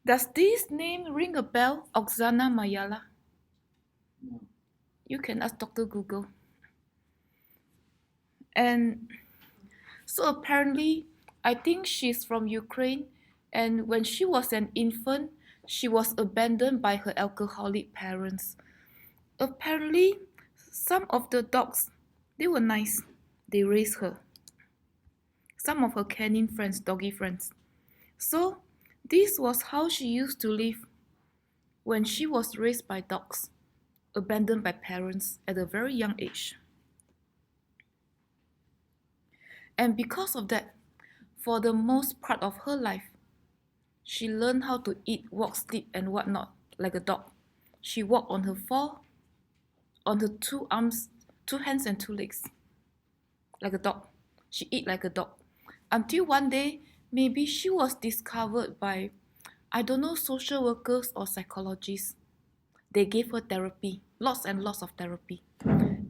Does this name ring a bell? Oksana Mayala? No. You can ask Dr. Google. And so apparently, I think she's from Ukraine, and when she was an infant, she was abandoned by her alcoholic parents. Apparently, some of the dogs, they were nice. They raised her. Some of her canine friends, doggy friends. So, this was how she used to live when she was raised by dogs, abandoned by parents at a very young age. And because of that, for the most part of her life, she learned how to eat, walk, sleep, and whatnot like a dog. She walked on her two arms, two hands, and two legs like a dog. She eat like a dog. Until one day, maybe she was discovered by, I don't know, social workers or psychologists. They gave her therapy, lots and lots of therapy.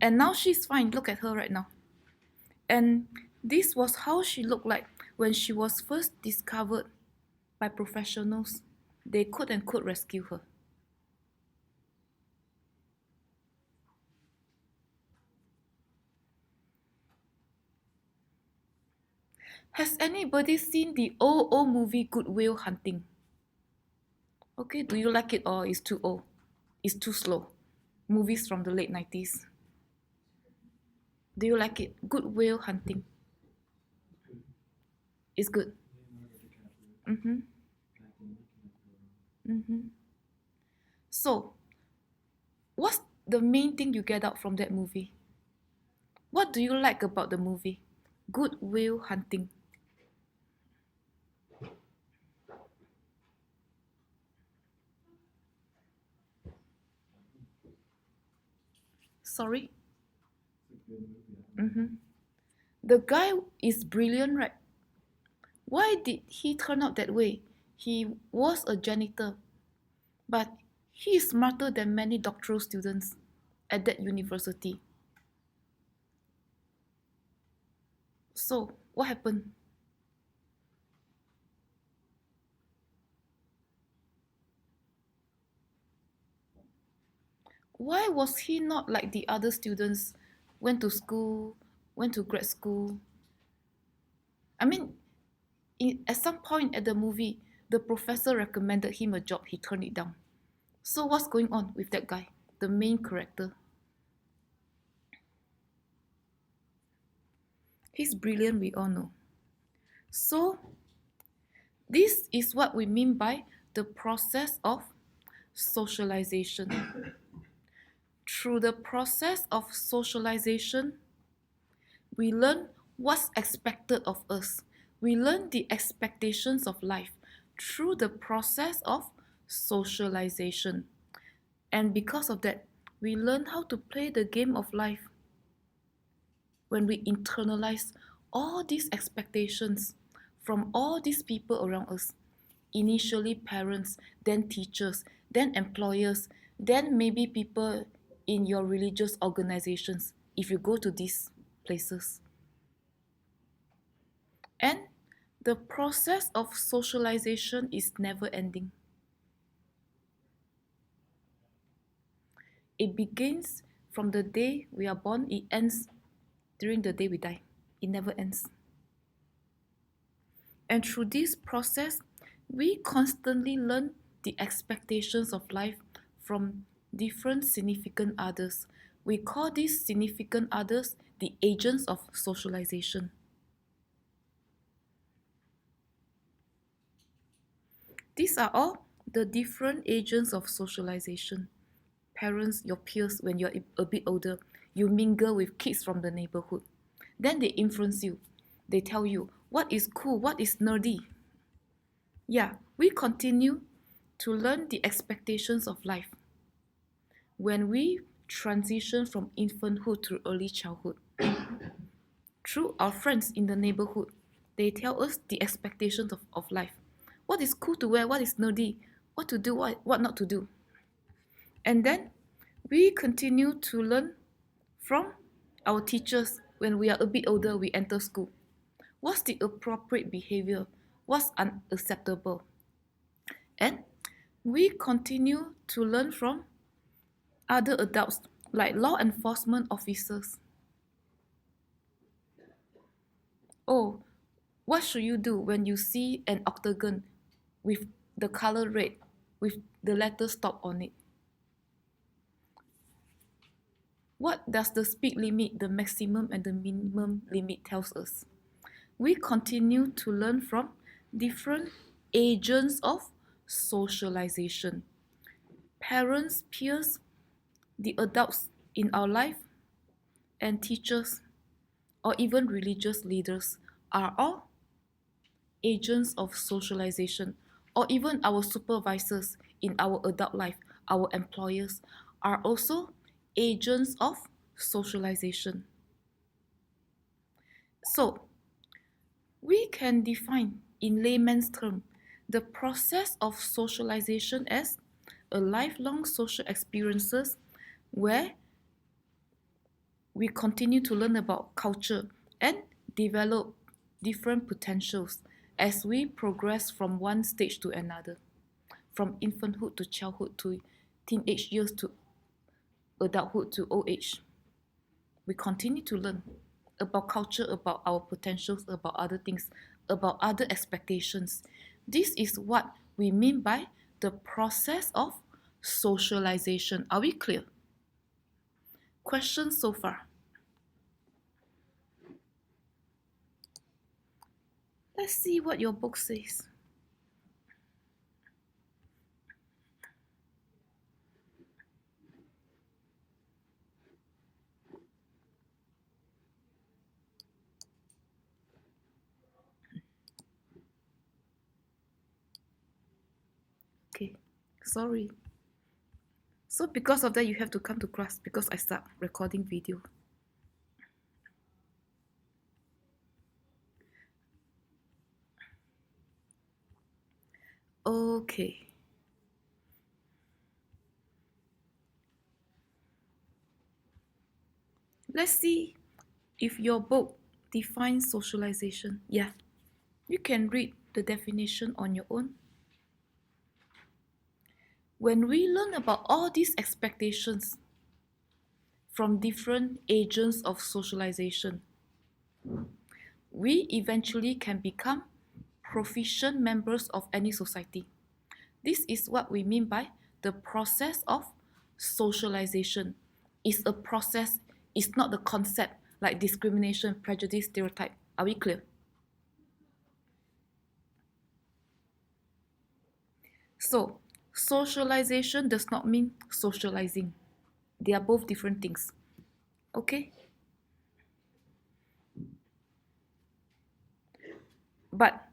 And now she's fine. Look at her right now. And this was how she looked like when she was first discovered by professionals. They could rescue her. Has anybody seen the old movie Good Will Hunting? Okay, do you like it or is too old? It's too slow. Movies from the late 90s. Do you like it? Good Will Hunting. It's good. Mm-hmm. Mm-hmm. So, what's the main thing you get out from that movie? What do you like about the movie? Good Will Hunting. Sorry? Mm-hmm. The guy is brilliant, right? Why did he turn out that way? He was a janitor, but he is smarter than many doctoral students at that university. So, what happened? Why was he not like the other students? Went to school, went to grad school. I mean, at some point at the movie, the professor recommended him a job. He turned it down. So what's going on with that guy, the main character? He's brilliant, we all know. So this is what we mean by the process of socialization. Through the process of socialization, we learn what's expected of us. We learn the expectations of life through the process of socialization. And because of that, we learn how to play the game of life when we internalize all these expectations from all these people around us. Initially, parents, then teachers, then employers, then maybe people in your religious organizations if you go to these places. And the process of socialization is never ending. It begins from the day we are born, it ends during the day we die. It never ends. And through this process, we constantly learn the expectations of life from different significant others. We call these significant others the agents of socialization. These are all the different agents of socialization. Parents, your peers, when you're a bit older, you mingle with kids from the neighborhood. Then they influence you. They tell you what is cool, what is nerdy. Yeah, we continue to learn the expectations of life when we transition from infanthood to early childhood. Through our friends in the neighborhood, they tell us the expectations of life. What is cool to wear, what is nerdy, what to do, what not to do. And then we continue to learn from our teachers when we are a bit older, we enter school. What's the appropriate behavior? What's unacceptable? And we continue to learn from other adults like law enforcement officers. Oh, what should you do when you see an octagon with the color red with the letter stop on it? What does the speed limit, the maximum and the minimum limit tells us? We continue to learn from different agents of socialization. Parents, peers, the adults in our life, and teachers, or even religious leaders are all agents of socialization, or even our supervisors in our adult life, our employers, are also agents of socialization. So, we can define in layman's term the process of socialization as a lifelong social experiences where we continue to learn about culture and develop different potentials as we progress from one stage to another, from infanthood to childhood to teenage years to adulthood to old age. We continue to learn about culture, about our potentials, about other things, about other expectations. This is what we mean by the process of socialization. Are we clear? Questions so far? Let's see what your book says. Okay, sorry. So because of that, you have to come to class because I start recording video. Okay. Let's see if your book defines socialization. Yeah, you can read the definition on your own. When we learn about all these expectations from different agents of socialization, we eventually can become proficient members of any society. This is what we mean by the process of socialization. It's a process, it's not the concept like discrimination, prejudice, stereotype. Are we clear? So, socialization does not mean socializing. They are both different things. Okay? But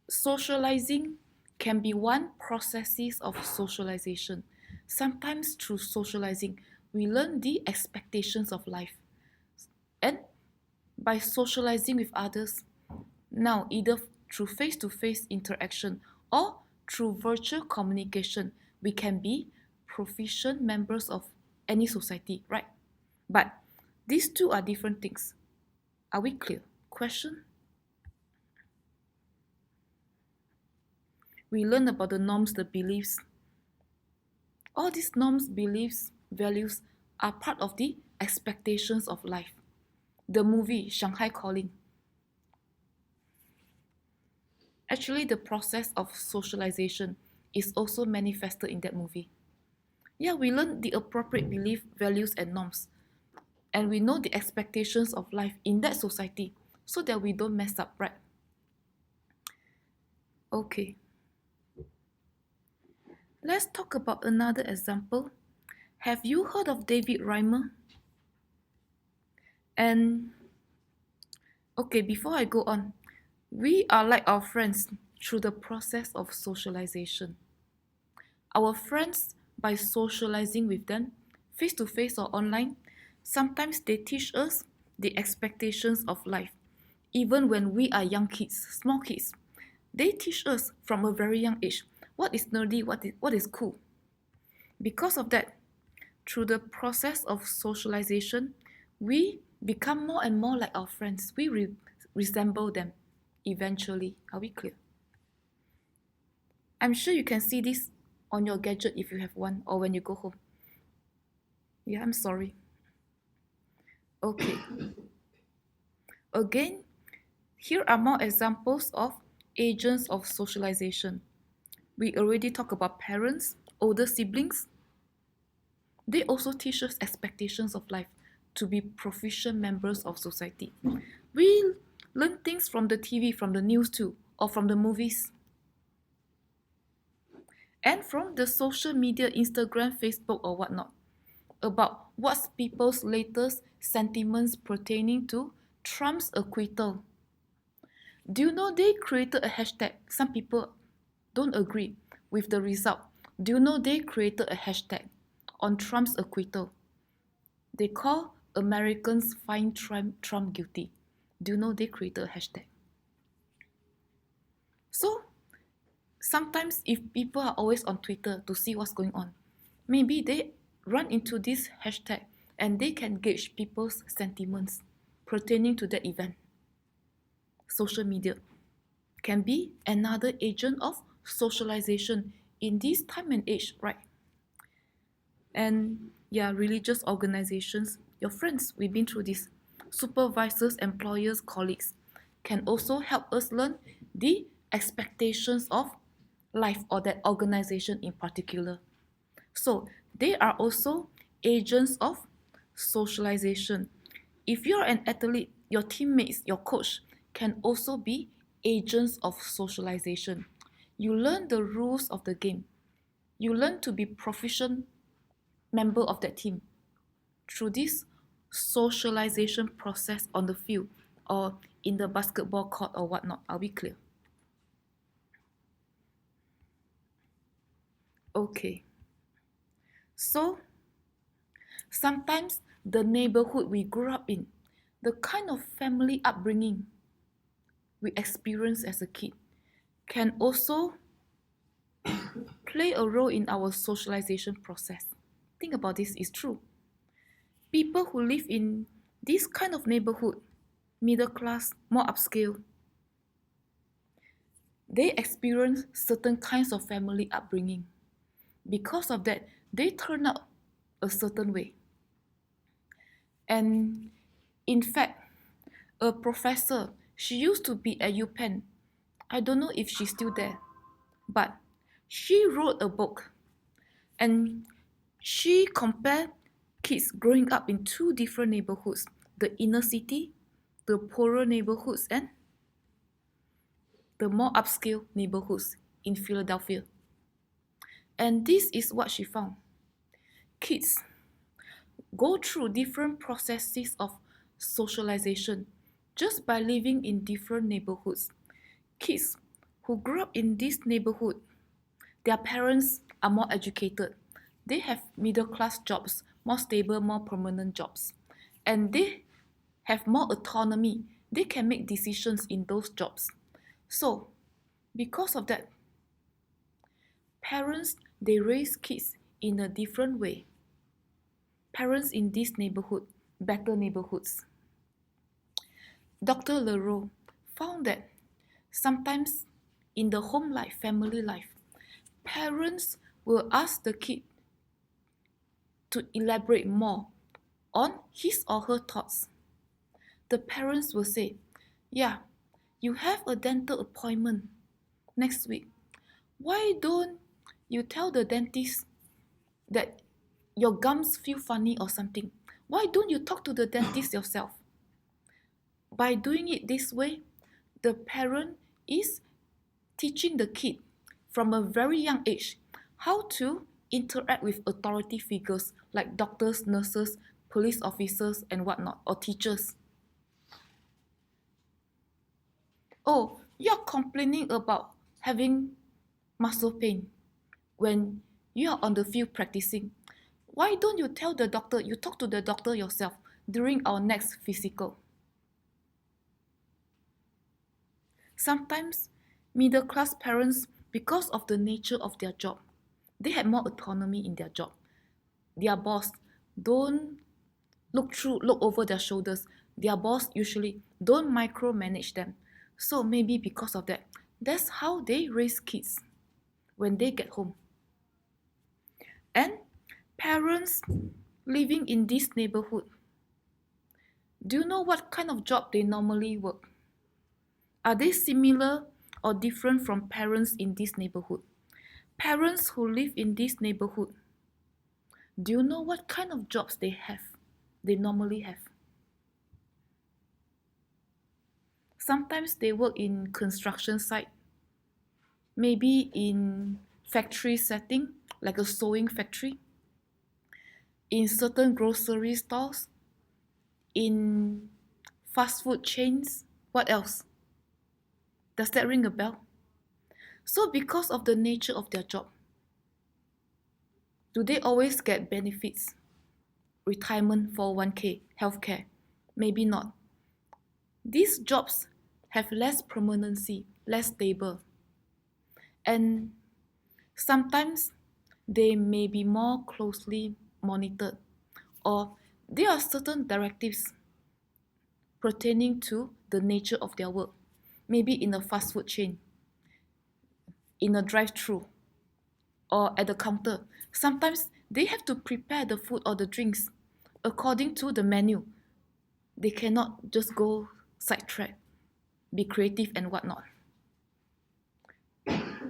socializing can be one processes of socialization. Sometimes through socializing, we learn the expectations of life. And by socializing with others, now either through face-to-face interaction or through virtual communication, we can be proficient members of any society, right? But these two are different things. Are we clear? Question? We learn about the norms, the beliefs. All these norms, beliefs, values are part of the expectations of life. The movie Shanghai Calling. Actually, the process of socialization is also manifested in that movie. Yeah, we learn the appropriate belief, values, and norms. And we know the expectations of life in that society so that we don't mess up, right? Okay. Let's talk about another example. Have you heard of David Reimer? And okay, before I go on, we are like our friends through the process of socialization. Our friends, by socializing with them, face to face or online, sometimes they teach us the expectations of life. Even when we are young kids, small kids, they teach us from a very young age what is nerdy, what is cool. Because of that, through the process of socialization, we become more and more like our friends. We resemble them eventually. Are we clear? I'm sure you can see this on your gadget if you have one or when you go home. Yeah, I'm sorry. Okay. Again, here are more examples of agents of socialization. We already talked about parents, older siblings. They also teach us expectations of life to be proficient members of society. We learn things from the TV, from the news too, or from the movies. And from the social media, Instagram, Facebook, or whatnot, about what's people's latest sentiments pertaining to Trump's acquittal. Do you know they created a hashtag? Some people don't agree with the result. Do you know they created a hashtag on Trump's acquittal? They call Americans find Trump guilty. Do you know they created a hashtag? So sometimes if people are always on Twitter to see what's going on, maybe they run into this hashtag and they can gauge people's sentiments pertaining to that event. Social media can be another agent of socialization in this time and age, right? And yeah, religious organizations, your friends, we've been through this. Supervisors, employers, colleagues can also help us learn the expectations of life or that organization in particular. So they are also agents of socialization. If you're an athlete, your teammates, your coach can also be agents of socialization. You learn the rules of the game. You learn to be proficient member of that team through this socialization process on the field or in the basketball court or whatnot. Are we clear? Okay. So sometimes the neighborhood we grew up in, the kind of family upbringing we experienced as a kid, can also play a role in our socialization process. Think about this, it's true. People who live in this kind of neighborhood, middle class, more upscale, they experience certain kinds of family upbringing. Because of that, they turn out a certain way. And in fact, a professor, she used to be at UPenn. I don't know if she's still there, but she wrote a book and she compared kids growing up in two different neighborhoods, the inner city, the poorer neighborhoods, and the more upscale neighborhoods in Philadelphia. And this is what she found. Kids go through different processes of socialization just by living in different neighborhoods. Kids who grew up in this neighborhood, their parents are more educated. They have middle class jobs, more stable, more permanent jobs. And they have more autonomy. They can make decisions in those jobs. So, because of that, parents, they raise kids in a different way. Parents in this neighborhood, better neighborhoods. Dr. Leroux found that sometimes in the home life, family life, parents will ask the kid to elaborate more on his or her thoughts. The parents will say, yeah, you have a dental appointment next week. Why don't you tell the dentist that your gums feel funny or something? Why don't you talk to the dentist yourself? By doing it this way, the parent is teaching the kid from a very young age how to interact with authority figures like doctors, nurses, police officers, and whatnot, or teachers. Oh, you're complaining about having muscle pain when you are on the field practicing. Why don't you tell the doctor, you talk to the doctor yourself during our next physical? Sometimes middle class parents, because of the nature of their job, they have more autonomy in their job. Their boss don't look over their shoulders. Their boss usually don't micromanage them. So maybe because of that, that's how they raise kids. when they get home. And parents living in this neighborhood, do you know what kind of job they normally work? Are they similar or different from parents in this neighborhood? Parents who live in this neighborhood, do you know what kind of jobs they have? They normally have. Sometimes they work in construction site, maybe in factory setting, like a sewing factory, in certain grocery stores, in fast food chains. What else? Does that ring a bell? So because of the nature of their job, do they always get benefits? Retirement, 401k, healthcare? Maybe not. These jobs have less permanency, less stable. And sometimes they may be more closely monitored, or there are certain directives pertaining to the nature of their work. Maybe in a fast food chain, in a drive-through, or at the counter. Sometimes they have to prepare the food or the drinks according to the menu. They cannot just go sidetrack, be creative and whatnot.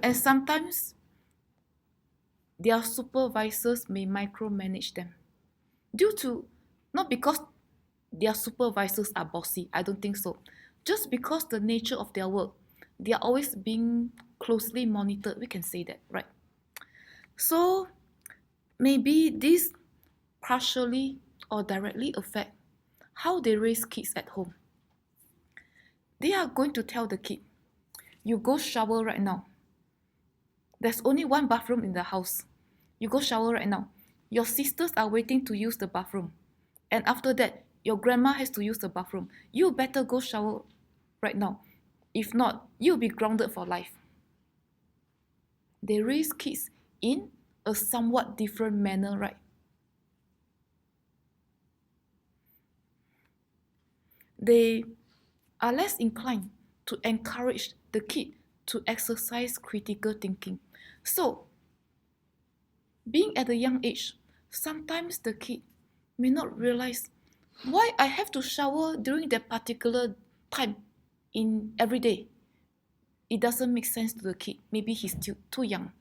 And sometimes their supervisors may micromanage them due to, not because their supervisors are bossy, I don't think so. Just because the nature of their work, they are always being closely monitored, we can say that, right? So maybe this partially or directly affect how they raise kids at home. They are going to tell the kid, you go shower right now. There's only one bathroom in the house. You go shower right now. Your sisters are waiting to use the bathroom. And after that, your grandma has to use the bathroom. You better go shower right now. If not, you'll be grounded for life. They raise kids in a somewhat different manner, right? They are less inclined to encourage the kid to exercise critical thinking. So, being at a young age, sometimes the kid may not realize why I have to shower during that particular time in every day. It doesn't make sense to the kid. Maybe he's still too young.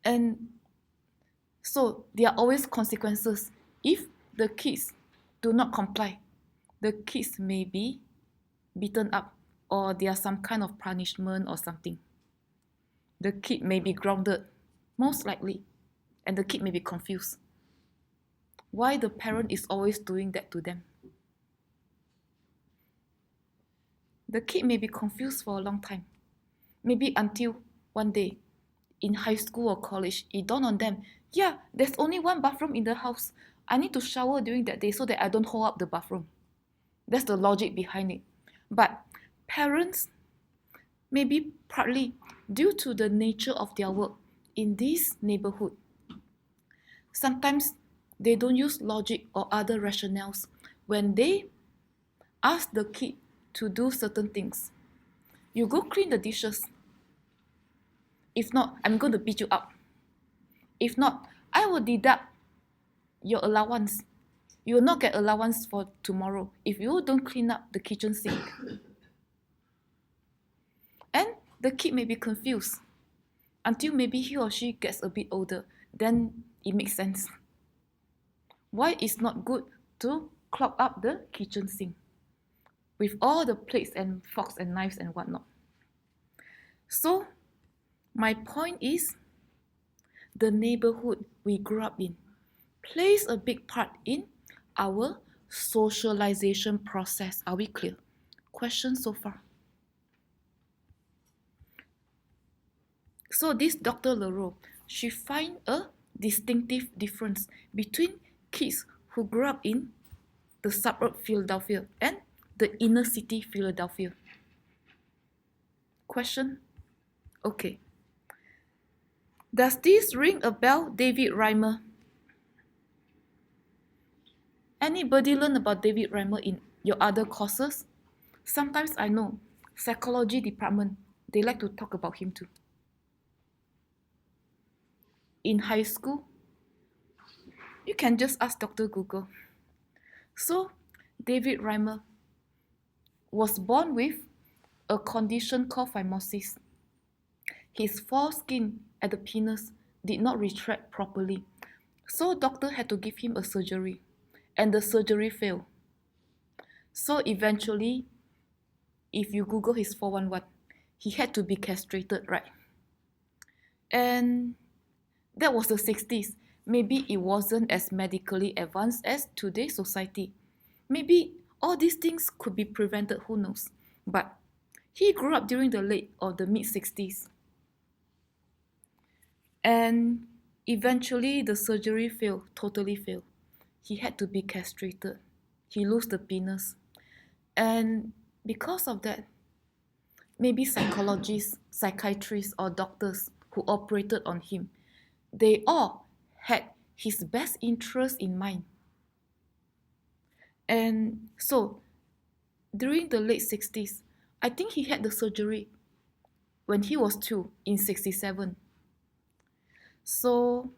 And so there are always consequences. If the kids do not comply, the kids may be beaten up, or there are some kind of punishment or something. The kid may be grounded, most likely, and the kid may be confused. Why the parent is always doing that to them? The kid may be confused for a long time. Maybe until one day, in high school or college, it dawned on them, yeah, there's only one bathroom in the house. I need to shower during that day so that I don't hold up the bathroom. That's the logic behind it. But parents, maybe partly due to the nature of their work in this neighborhood, sometimes they don't use logic or other rationales when they ask the kid to do certain things. You go clean the dishes. If not, I'm going to beat you up. If not, I will deduct your allowance. You will not get allowance for tomorrow if you don't clean up the kitchen sink. And the kid may be confused until maybe he or she gets a bit older. Then it makes sense. Why it's not good to clog up the kitchen sink with all the plates and forks and knives and whatnot. So my point is, the neighborhood we grew up in plays a big part in our socialization process. Are we clear? Questions so far? So this Dr. Leroux, she find a distinctive difference between kids who grew up in the suburb Philadelphia and the inner city Philadelphia. Question? Okay. Does this ring a bell, David Reimer? Anybody learn about David Reimer in your other courses? Sometimes I know, psychology department, they like to talk about him too. in high school, you can just ask Dr. Google. So, David Reimer was born with a condition called phimosis. His foreskin at the penis did not retract properly. So doctor had to give him a surgery and the surgery failed. So eventually, if you Google his 411, he had to be castrated, right? And that was the 60s. Maybe it wasn't as medically advanced as today's society. Maybe all these things could be prevented, who knows? But he grew up during the late or the mid 60s. And eventually the surgery failed, totally failed. He had to be castrated. He lost the penis. And because of that, maybe psychologists, psychiatrists, or doctors who operated on him, they all had his best interest in mind. And so, during the late 60s, I think he had the surgery when he was 2 in 67. So,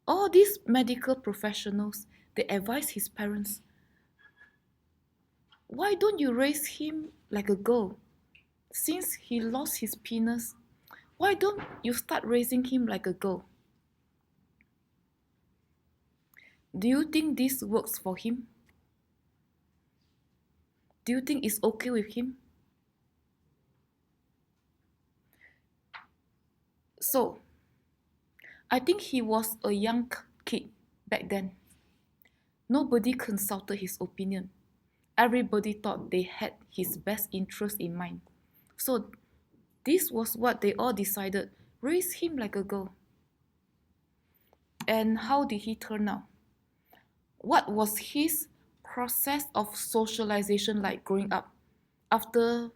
all these medical professionals, they advised his parents, why don't you raise him like a girl? Since he lost his penis, why don't you start raising him like a girl? Do you think this works for him? Do you think it's okay with him? So, I think he was a young kid back then. Nobody consulted his opinion. Everybody thought they had his best interest in mind. So, this was what they all decided, raise him like a girl. And how did he turn out? What was his process of socialization like growing up after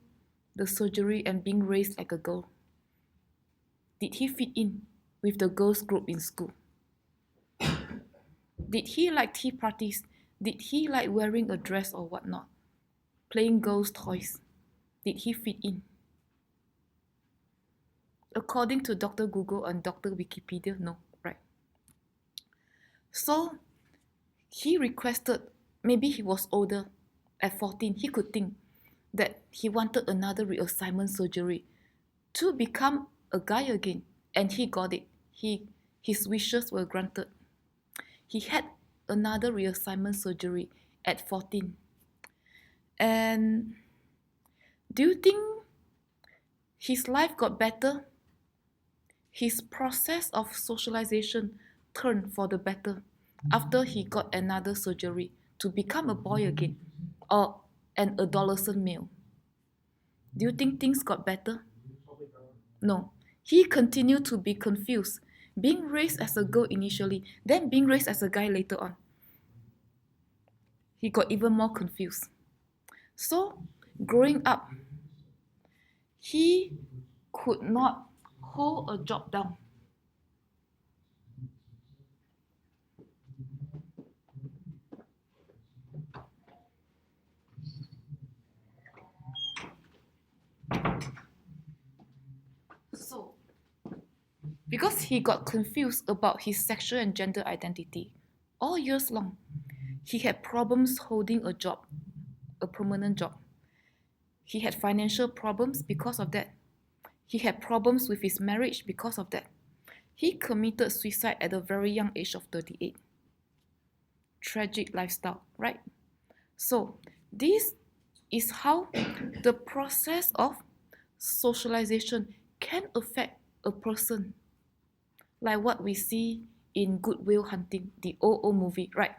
the surgery and being raised like a girl? Did he fit in with the girls' group in school? Did he like tea parties? Did he like wearing a dress or whatnot? Playing girls' toys? Did he fit in? According to Dr. Google and Dr. Wikipedia, no, right? So he requested, maybe he was older, at 14, he could think that he wanted another reassignment surgery to become a guy again, and he got it. His wishes were granted. He had another reassignment surgery at 14. And do you think his life got better? His process of socialization turned for the better after he got another surgery to become a boy again or an adolescent male. Do you think things got better? No. He continued to be confused, being raised as a girl initially, then being raised as a guy later on. He got even more confused. So, growing up, he could not hold a job down. So, because he got confused about his sexual and gender identity all years long, he had problems holding a job, a permanent job. He had financial problems because of that. He had problems with his marriage because of that. He committed suicide at a very young age of 38. Tragic lifestyle, right? So, this is how the process of socialization can affect a person, like what we see in Good Will Hunting, the old movie, right?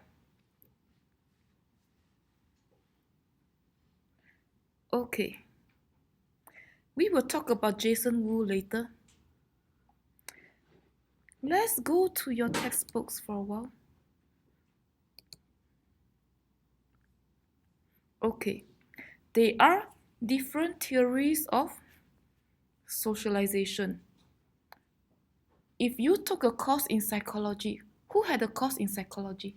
Okay. We will talk about Jason Wu later. Let's go to your textbooks for a while. Okay. There are different theories of socialization. If you took a course in psychology, who had a course in psychology?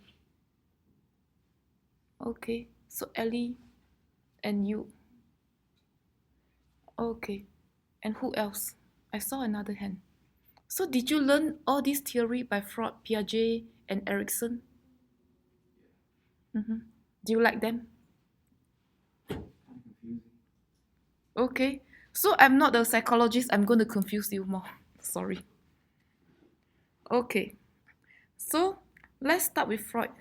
Okay, so Ellie and you. Okay, and who else? I saw another hand. So did you learn all this theory by Freud, Piaget, and Erikson? Mhm. Do you like them? Okay. So I'm not a psychologist. I'm going to confuse you more. Sorry. Okay. So let's start with Freud.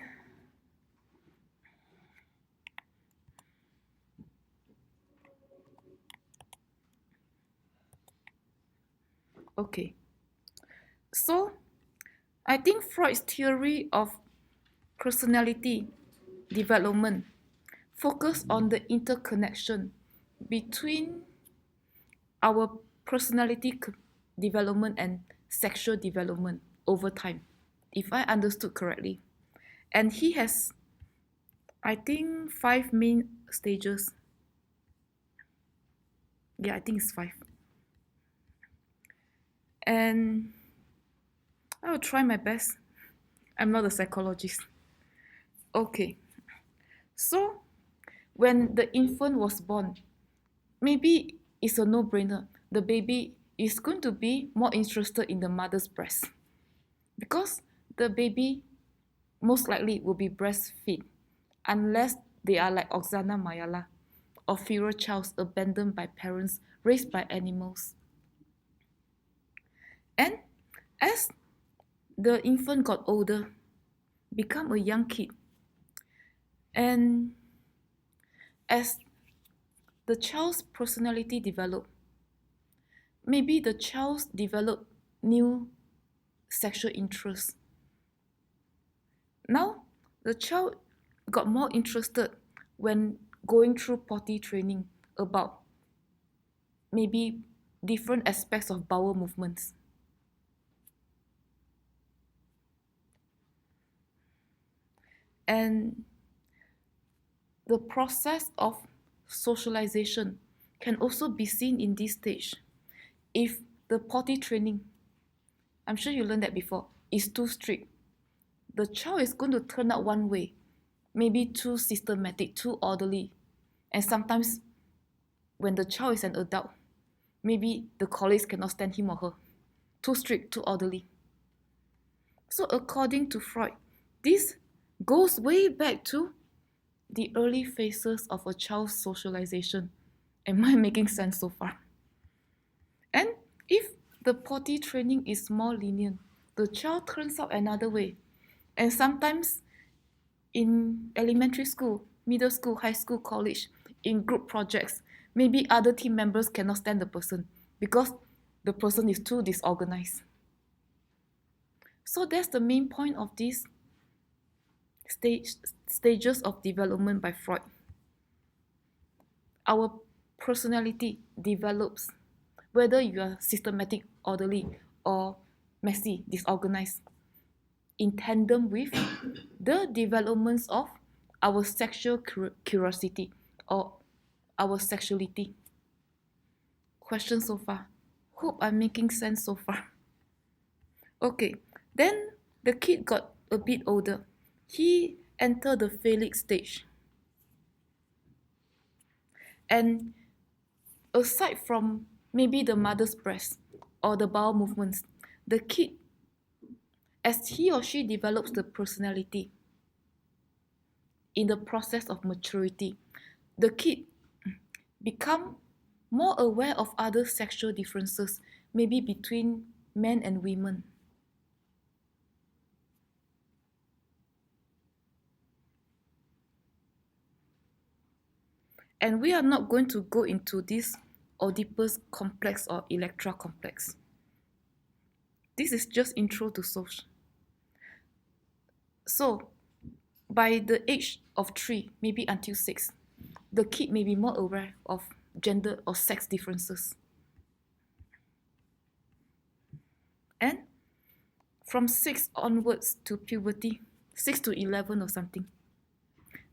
Okay. So I think Freud's theory of personality development focus on the interconnection between our personality development and sexual development over time, if I understood correctly. And he has, I think, five main stages. Yeah, I think it's five. And I will try my best. I'm not a psychologist. Okay. So, when the infant was born, maybe it's a no-brainer. The baby is going to be more interested in the mother's breast because the baby most likely will be breastfed unless they are like Oksana Mayala or feral childs abandoned by parents raised by animals. And as the infant got older, become a young kid, and as the child's personality developed, maybe the child developed new sexual interests. Now, the child got more interested when going through potty training about maybe different aspects of bowel movements. And the process of socialization can also be seen in this stage. If the potty training, I'm sure you learned that before, is too strict, the child is going to turn out one way, maybe too systematic, too orderly. And sometimes when the child is an adult, maybe the colleagues cannot stand him or her. Too strict, too orderly. So according to Freud, this goes way back to the early phases of a child's socialization. Am I making sense so far? And if the potty training is more lenient, the child turns out another way. And sometimes in elementary school, middle school, high school, college, in group projects, maybe other team members cannot stand the person because the person is too disorganized. So that's the main point of these stages of development by Freud. Our personality develops whether you are systematic, orderly, or messy, disorganized, in tandem with the developments of our sexual curiosity or our sexuality. Question so far? Hope I'm making sense so far. Okay, then the kid got a bit older. He entered the phallic stage. And aside from maybe the mother's breast or the bowel movements, the kid, as he or she develops the personality in the process of maturity, the kid become more aware of other sexual differences, maybe between men and women. And we are not going to go into this Oedipus complex or Electra complex. This is just intro to social. So, by the age of 3, maybe until 6, the kid may be more aware of gender or sex differences. And from 6 onwards to puberty, 6 to 11 or something,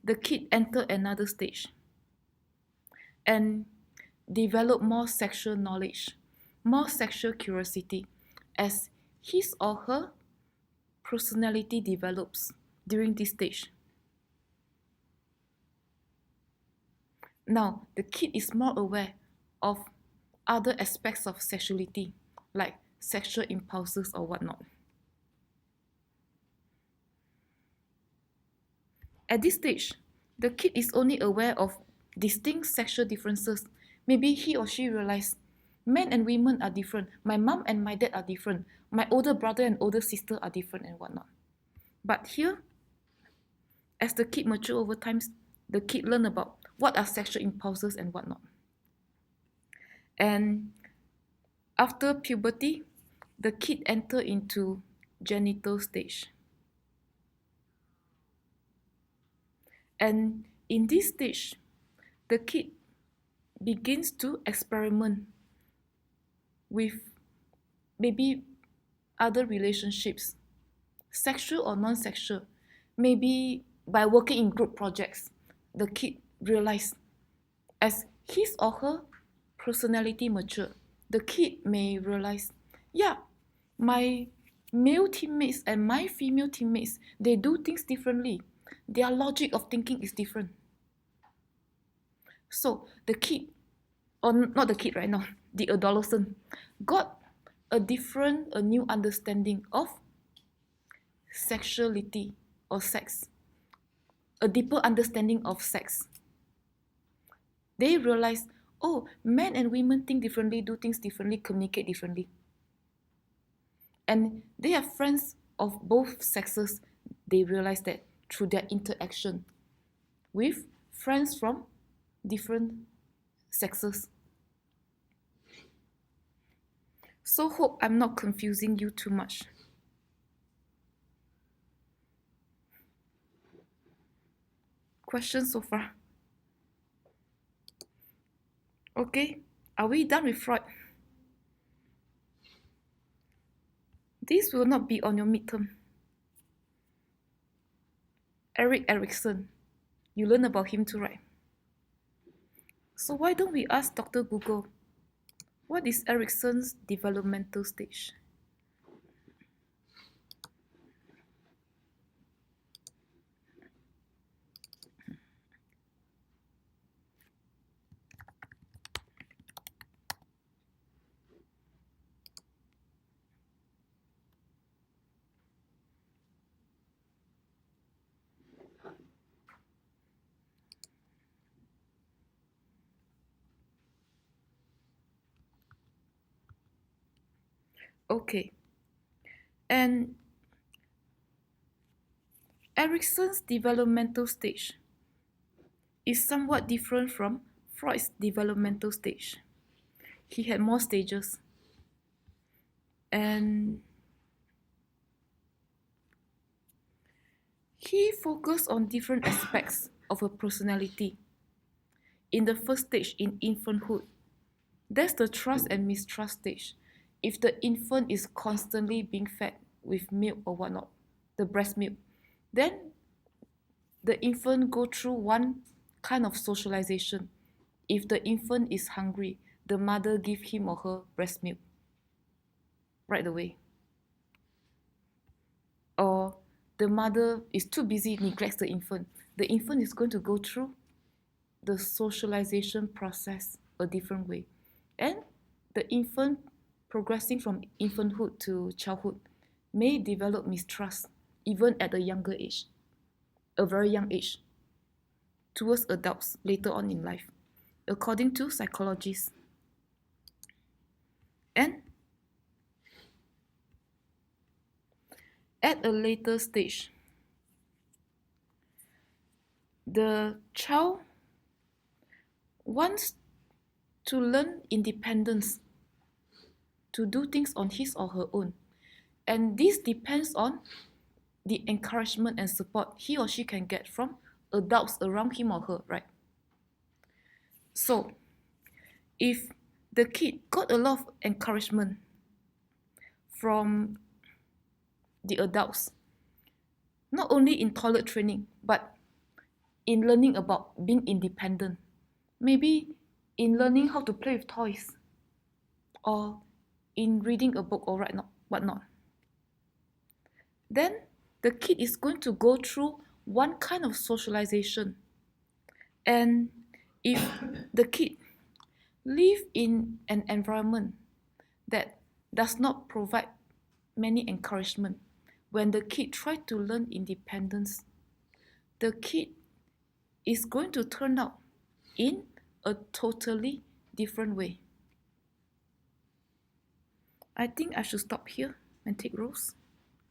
the kid enter another stage and develop more sexual knowledge, more sexual curiosity as his or her personality develops during this stage. Now, the kid is more aware of other aspects of sexuality, like sexual impulses or whatnot. At this stage, the kid is only aware of distinct sexual differences. Maybe he or she realized men and women are different. My mom and my dad are different. My older brother and older sister are different and whatnot. But here, as the kid mature over time, the kid learn about what are sexual impulses and whatnot. And after puberty, the kid enter into genital stage. And in this stage, the kid begins to experiment with maybe other relationships, sexual or non-sexual. Maybe by working in group projects, the kid realizes as his or her personality mature, the kid may realize, yeah, my male teammates and my female teammates, they do things differently. Their logic of thinking is different. So the kid, or not the kid right now, the adolescent, got a new understanding of sexuality or sex, a deeper understanding of sex. They realize, oh, men and women think differently, do things differently, communicate differently. And they are friends of both sexes. They realize that through their interaction with friends from different sexes. So hope I'm not confusing you too much. Questions so far? Okay, are we done with Freud? This will not be on your midterm. Erik Erikson, you learn about him too, right? So why don't we ask Dr. Google, what is Erikson's developmental stage? Okay, and Erikson's developmental stage is somewhat different from Freud's developmental stage. He had more stages, and he focused on different aspects of a personality. In the first stage, in infanthood, that's the trust and mistrust stage. If the infant is constantly being fed with milk or whatnot, the breast milk, then the infant go through one kind of socialization. If the infant is hungry, the mother give him or her breast milk right away. Or the mother is too busy, neglects the infant is going to go through the socialization process a different way. And the infant progressing from infanthood to childhood may develop mistrust even at a younger age, a very young age, towards adults later on in life, according to psychologists. And at a later stage, the child wants to learn independence, to do things on his or her own. And this depends on the encouragement and support he or she can get from adults around him or her, right? So, if the kid got a lot of encouragement from the adults, not only in toilet training, but in learning about being independent, maybe in learning how to play with toys, or in reading a book or whatnot, then the kid is going to go through one kind of socialization. And if the kid live in an environment that does not provide many encouragement. When the kid tries to learn independence, the kid is going to turn out in a totally different way. I think I should stop here and take Rose.